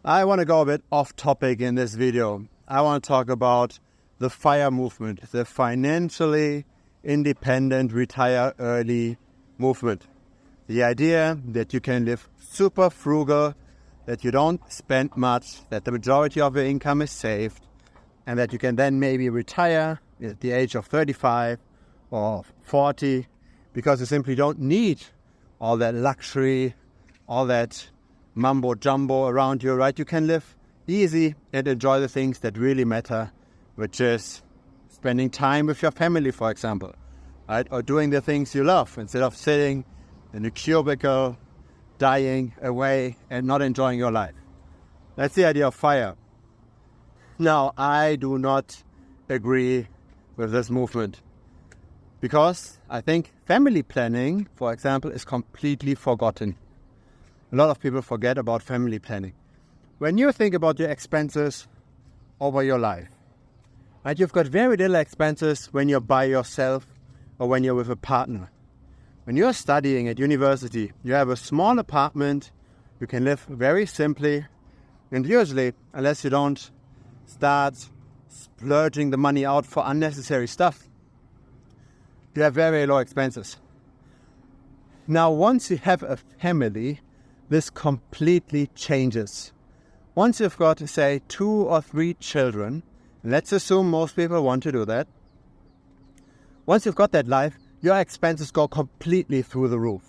I want to go a bit off topic in this video. I want to talk about the FIRE movement, the financially independent retire early movement. The idea that you can live super frugal, that you don't spend much, that the majority of your income is saved, and that you can then maybe retire at the age of 35 or 40 because you simply don't need all that luxury, all that mumbo jumbo around you, right? You can live easy and enjoy the things that really matter, which is spending time with your family, for example, right? Or doing the things you love instead of sitting in a cubicle, dying away and not enjoying your life. That's the idea of FIRE. Now, I do not agree with this movement because I think family planning, for example, is completely forgotten. A lot of people forget about family planning. When you think about your expenses over your life, right, you've got very little expenses when you're by yourself or when you're with a partner. When you're studying at university, you have a small apartment, you can live very simply, and usually, unless you don't start splurging the money out for unnecessary stuff, you have very low expenses. Now, once you have a family, this completely changes. Once you've got, say, 2 or 3 children, let's assume most people want to do that. Once you've got that life, your expenses go completely through the roof.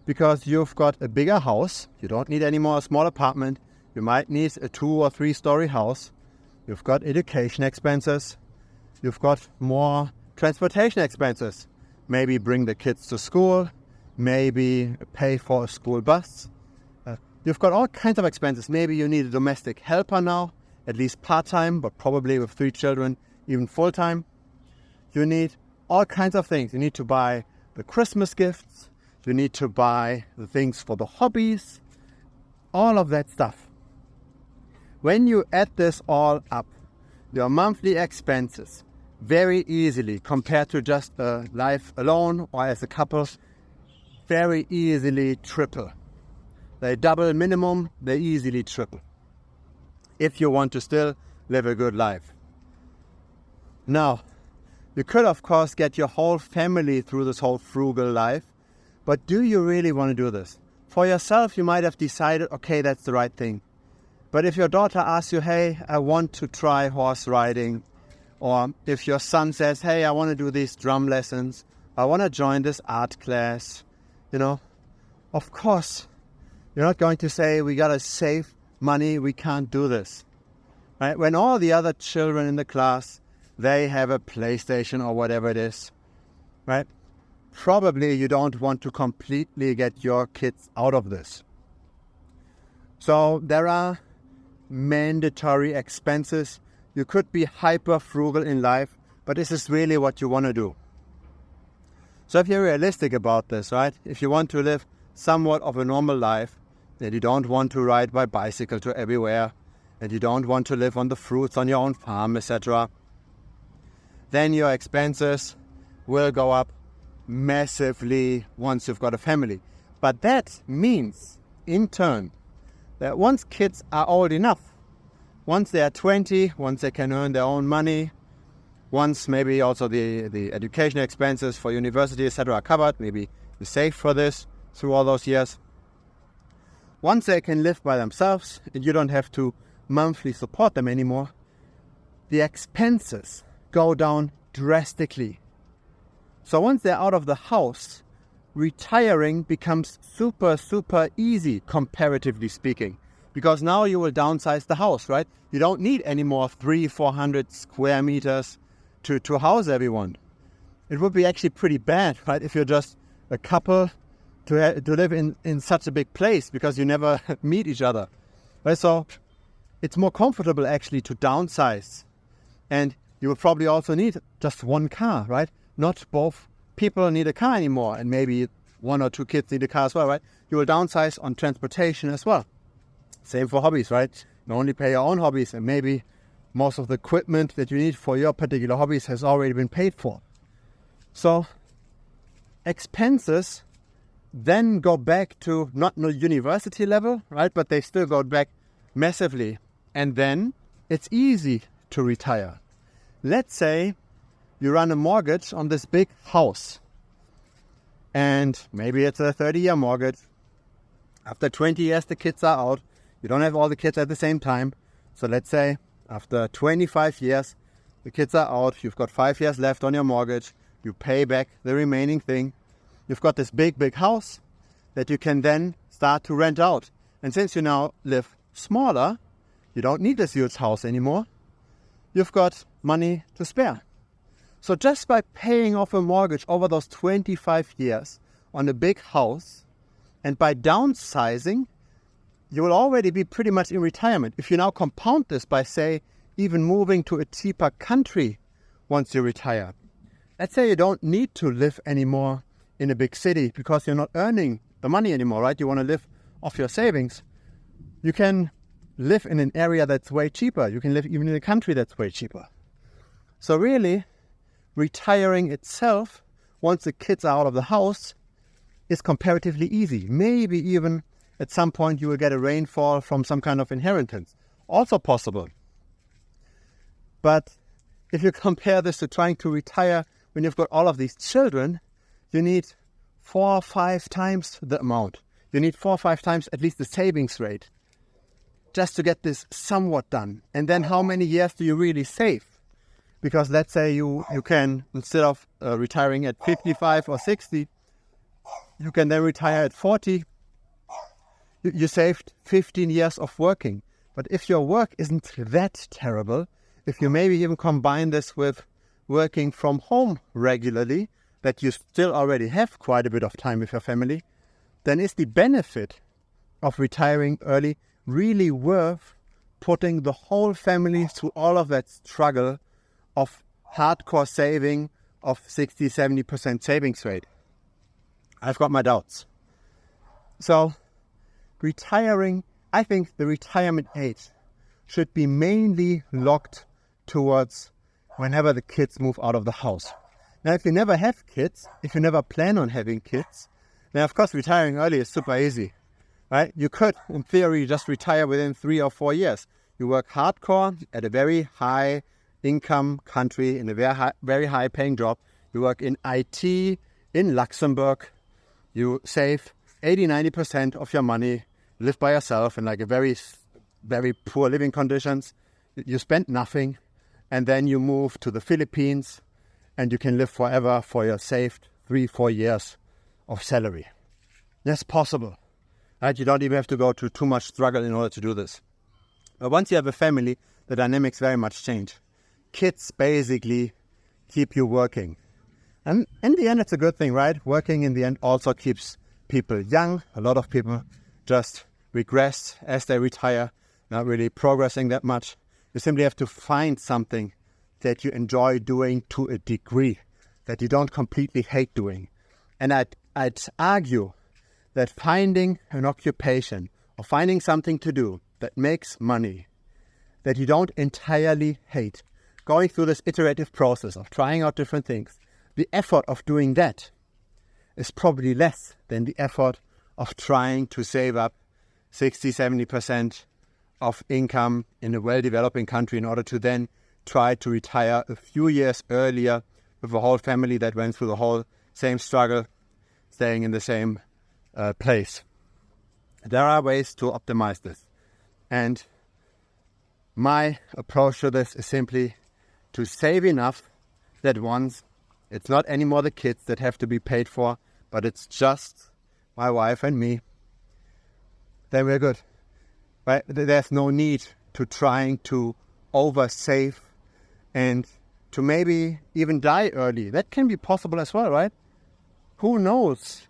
Because you've got a bigger house, you don't need any more a small apartment, you might need a 2 or 3 story house, you've got education expenses, you've got more transportation expenses. Maybe bring the kids to school, maybe pay for a school bus. You've got all kinds of expenses. Maybe you need a domestic helper now, at least part-time, but probably with 3 children, even full-time. You need all kinds of things. You need to buy the Christmas gifts. You need to buy the things for the hobbies. All of that stuff. When you add this all up, your monthly expenses very easily, compared to just a life alone or as a couple, very easily triple. They double minimum, they easily triple. If you want to still live a good life. Now, you could of course get your whole family through this whole frugal life, but do you really want to do this? For yourself, you might have decided, okay, that's the right thing. But if your daughter asks you, hey, I want to try horse riding, or if your son says, hey, I want to do these drum lessons, I want to join this art class, of course, you're not going to say, we got to save money, we can't do this. Right? When all the other children in the class, they have a PlayStation or whatever it is, right? Probably you don't want to completely get your kids out of this. So there are mandatory expenses. You could be hyper frugal in life, but is this really what you want to do? So if you're realistic about this, right? If you want to live somewhat of a normal life, that you don't want to ride by bicycle to everywhere, and you don't want to live on the fruits on your own farm, etc., then your expenses will go up massively once you've got a family. But that means, in turn, that once kids are old enough, once they are 20, once they can earn their own money, once maybe also the education expenses for university, etc. are covered, maybe you save for this through all those years. Once they can live by themselves and you don't have to monthly support them anymore, the expenses go down drastically. So once they're out of the house, retiring becomes super, super easy, comparatively speaking. Because now you will downsize the house, right? You don't need any more 300-400 square meters to house everyone. It would be actually pretty bad, right? If you're just a couple to live in such a big place because you never meet each other. Right? So it's more comfortable actually to downsize. And you will probably also need just one car, right? Not both people need a car anymore, and maybe 1 or 2 kids need a car as well, right? You will downsize on transportation as well. Same for hobbies, right? You only pay your own hobbies, and maybe most of the equipment that you need for your particular hobbies has already been paid for. So expenses then go back to not the university level, right? But they still go back massively. And then it's easy to retire. Let's say you run a mortgage on this big house. And maybe it's a 30-year mortgage. After 20 years, the kids are out. You don't have all the kids at the same time. So let's say after 25 years, the kids are out. You've got 5 years left on your mortgage. You pay back the remaining thing. You've got this big house that you can then start to rent out. And since you now live smaller, you don't need this huge house anymore. You've got money to spare. So just by paying off a mortgage over those 25 years on a big house and by downsizing, you will already be pretty much in retirement. If you now compound this by, say, even moving to a cheaper country once you retire. Let's say you don't need to live anymore in a big city because you're not earning the money anymore, right? You want to live off your savings. You can live in an area that's way cheaper. You can live even in a country that's way cheaper. So really, retiring itself, once the kids are out of the house, is comparatively easy. Maybe even at some point you will get a rainfall from some kind of inheritance. Also possible. But if you compare this to trying to retire when you've got all of these children, you need 4 or 5 times the amount. You need 4 or 5 times at least the savings rate just to get this somewhat done. And then how many years do you really save? Because let's say you can, instead of retiring at 55 or 60, you can then retire at 40. You saved 15 years of working. But if your work isn't that terrible, if you maybe even combine this with working from home regularly, that you still already have quite a bit of time with your family, then is the benefit of retiring early really worth putting the whole family through all of that struggle of hardcore saving of 60-70% savings rate? I've got my doubts. So retiring, I think the retirement age should be mainly locked towards whenever the kids move out of the house. Now, if you never have kids, if you never plan on having kids, then of course retiring early is super easy, right? You could, in theory, just retire within 3 or 4 years. You work hardcore at a very high income country in a very high paying job. You work in IT in Luxembourg. You save 80-90% of your money, live by yourself in like a very poor living conditions. You spend nothing, and then you move to the Philippines and you can live forever for your saved 3-4 years of salary. That's possible, right? You don't even have to go through too much struggle in order to do this. But once you have a family, the dynamics very much change. Kids basically keep you working. And in the end, it's a good thing, right? Working in the end also keeps people young. A lot of people just regress as they retire, not really progressing that much. You simply have to find something that you enjoy doing to a degree, that you don't completely hate doing. And I'd argue that finding an occupation or finding something to do that makes money, that you don't entirely hate, going through this iterative process of trying out different things, the effort of doing that is probably less than the effort of trying to save up 60-70% of income in a well-developing country in order to then try to retire a few years earlier with a whole family that went through the whole same struggle, staying in the same place. There are ways to optimize this. And my approach to this is simply to save enough that once it's not anymore the kids that have to be paid for, but it's just my wife and me, then we're good. Right? There's no need to trying to oversave and to maybe even die early. That can be possible as well, right? Who knows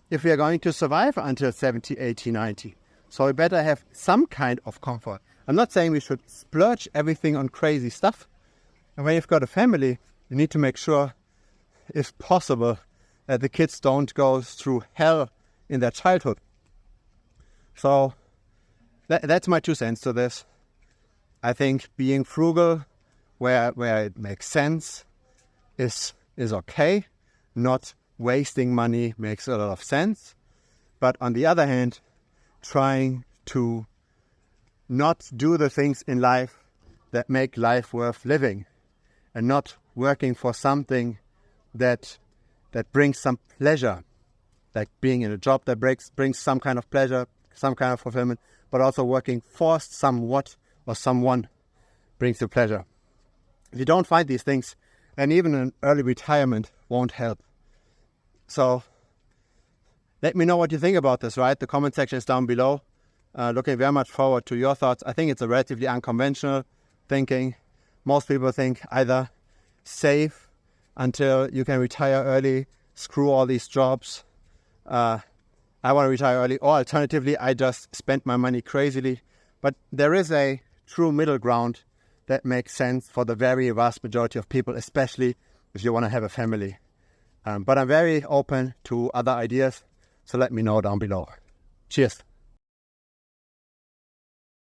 if we are going to survive until 70, 80, 90. So we better have some kind of comfort. I'm not saying we should splurge everything on crazy stuff. And when you've got a family, you need to make sure, if possible, that the kids don't go through hell in their childhood. So that's my 2 cents to this. I think being frugal where it makes sense is okay. Not wasting money makes a lot of sense. But on the other hand, trying to not do the things in life that make life worth living, and not working for something that brings some pleasure, like being in a job that brings some kind of pleasure, some kind of fulfillment, but also working for somewhat or someone brings you pleasure. If you don't find these things, then even an early retirement won't help. So let me know what you think about this, right? The comment section is down below. Looking very much forward to your thoughts. I think it's a relatively unconventional thinking. Most people think either save until you can retire early, screw all these jobs. I want to retire early, or alternatively, I just spend my money crazily. But there is a true middle ground that makes sense for the very vast majority of people, especially if you want to have a family. But I'm very open to other ideas, so let me know down below. Cheers.